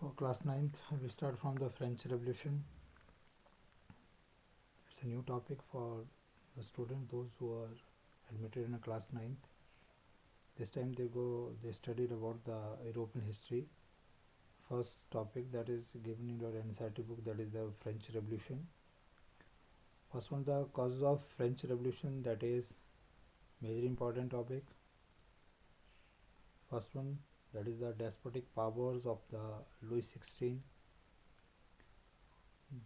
For class 9th, we start from the French Revolution. It's a new topic for the student, those who are admitted in a class 9th. This time they studied about the European history. First topic that is given in your NCERT book, that is the French Revolution. First one, the causes of French Revolution, that is very important topic. First one, that is the despotic powers of the Louis XVI,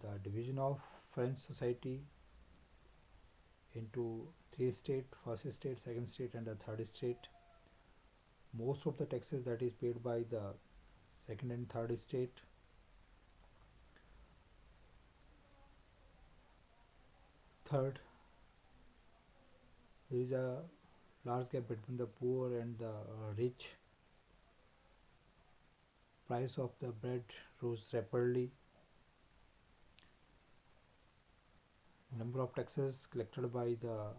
the division of French society into three states: first state, second state, and a third state. Most of the taxes that is paid by the second and third state. Third, there is a large gap between the poor and the rich. Price of the bread rose rapidly. Number of taxes collected by the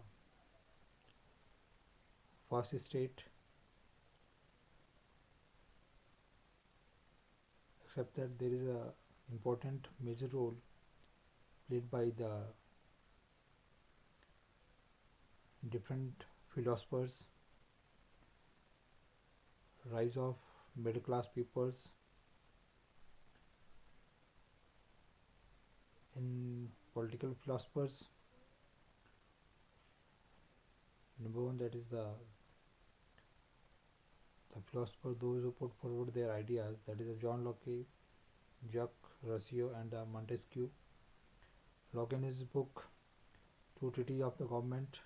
first state, except that there is a important major role played by the different philosophers. Rise of middle class peoples in political philosophers. Number one, that is the philosopher, those who put forward their ideas, that is John Locke, Jacques Rousseau, and Montesquieu. Locke in his book Two Treatises of the Government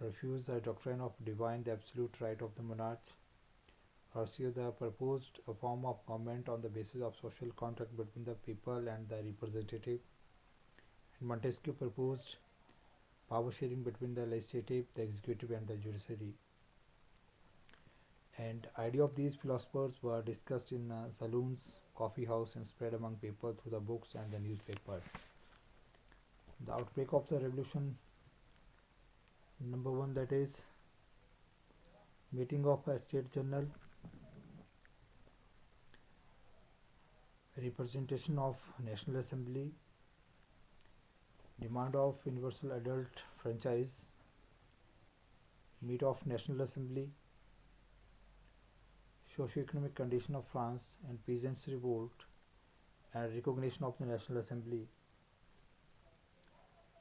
refused the doctrine of divine, the absolute right of the monarch. Rousseau proposed a form of government on the basis of social contract between the people and the representative. And Montesquieu proposed power sharing between the legislative, the executive, and the judiciary. And idea of these philosophers were discussed in saloons, coffee house, and spread among people through the books and the newspaper. The outbreak of the revolution. Number one, that is meeting of a state general, representation of National Assembly, demand of universal adult franchise, meet of National Assembly, socio-economic condition of France and peasants' revolt, and recognition of the National Assembly.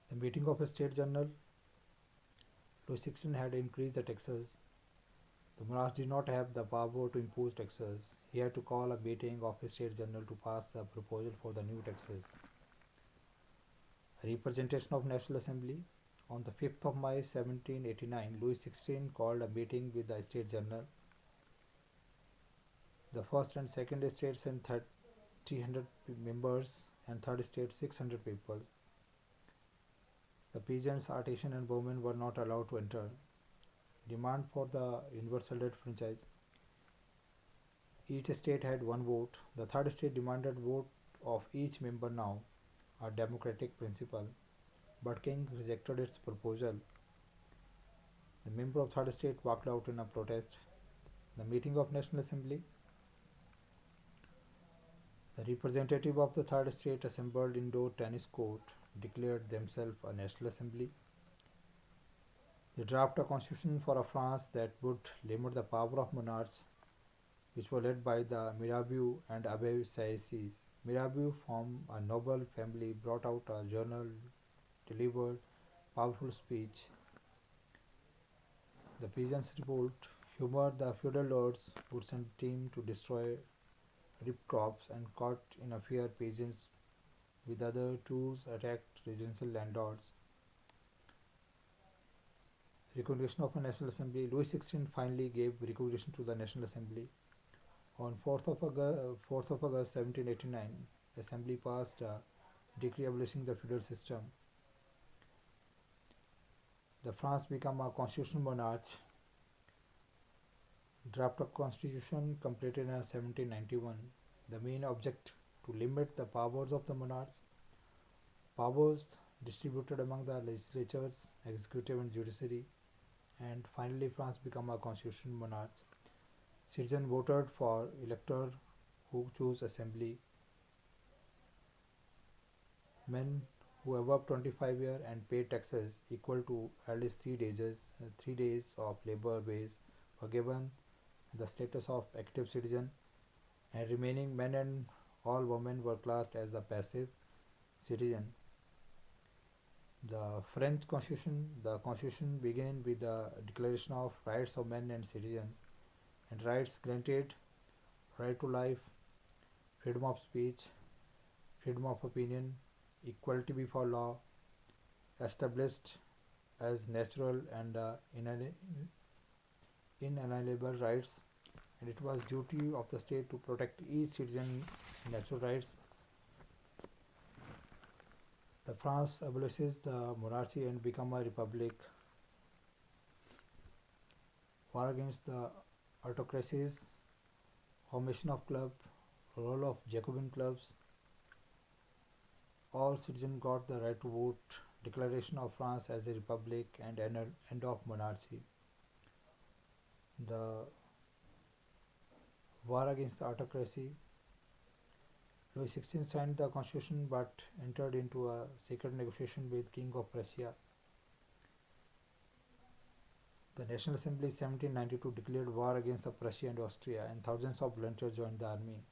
The meeting of a state general. Louis XVI had increased the taxes. The monarch did not have the power to impose taxes. He had to call a meeting of a state general to pass a proposal for the new taxes. Representation of National Assembly. On the 5th of May 1789, Louis XVI called a meeting with the State General. The first and second states sent 300 members, and third state 600 people. The peasants, artisans, and bowmen were not allowed to enter. Demand for the universal adult franchise. Each state had one vote. The third state demanded vote of each member now, a democratic principle, but King rejected its proposal. The member of third state walked out in a protest. The meeting of National Assembly. The representative of the third state assembled indoor tennis court declared themselves a National Assembly. They drafted a constitution for a France that would limit the power of monarchs, which were led by the Mirabeau and Abbe Sieyès. Mirabeau, from a noble family, brought out a journal, delivered powerful speech. The peasants' revolt humored the feudal lords, would send a team to destroy ripe crops, and caught in a fear peasants with other tools attacked residential landlords. Recognition of a National Assembly. Louis XVI finally gave recognition to the National Assembly. On 4th of August 1789, the Assembly passed a decree abolishing the feudal system. The France became a constitutional monarch. Draft of constitution completed in 1791. The main object to limit the powers of the monarchs. Powers distributed among the legislatures, executive, and judiciary. And finally, France became a constitutional monarch. Citizens voted for elector who choose assembly, men who above 25 years and pay taxes equal to at least 3 days of labor base were given the status of active citizen, and remaining men and all women were classed as the passive citizen. The Constitution began with the Declaration of Rights of Men and Citizens, and rights granted right to life, freedom of speech, freedom of opinion, equality before law, established as natural and inalienable rights, and it was duty of the state to protect each citizen's natural rights. The France abolishes the monarchy and become a republic. War against the autocracies, formation of club, role of Jacobin clubs, all citizens got the right to vote, declaration of France as a republic, and end of monarchy. The war against the autocracy. Louis XVI signed the constitution but entered into a secret negotiation with King of Prussia. The National Assembly 1792 declared war against Prussia and Austria, and thousands of volunteers joined the army.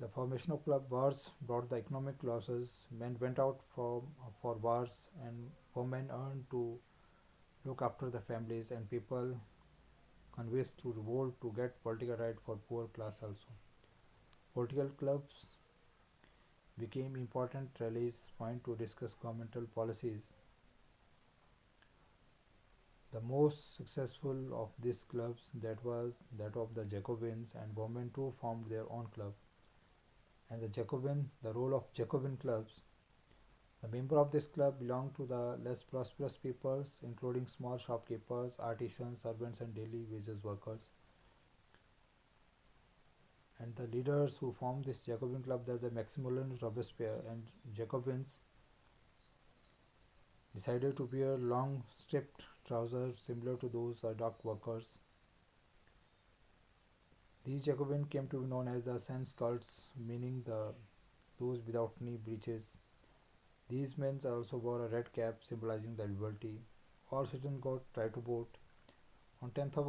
The formation of club wars brought the economic losses. Men went out for wars, and women earned to look after the families, and people convinced to revolt to get political right for poor class also. Political clubs became important rallies point to discuss governmental policies. The most successful of these clubs that was that of the Jacobins, and women too formed their own club. And the role of Jacobin clubs. The member of this club belonged to the less prosperous peoples, including small shopkeepers, artisans, servants, and daily wages workers. And the leaders who formed this Jacobin club, were the Maximilian Robespierre, and Jacobins decided to wear long striped trousers similar to those dock workers. These Jacobins came to be known as the sans cults, meaning those without knee breeches. These men also wore a red cap symbolizing the liberty. All citizens got right to vote. On 10th of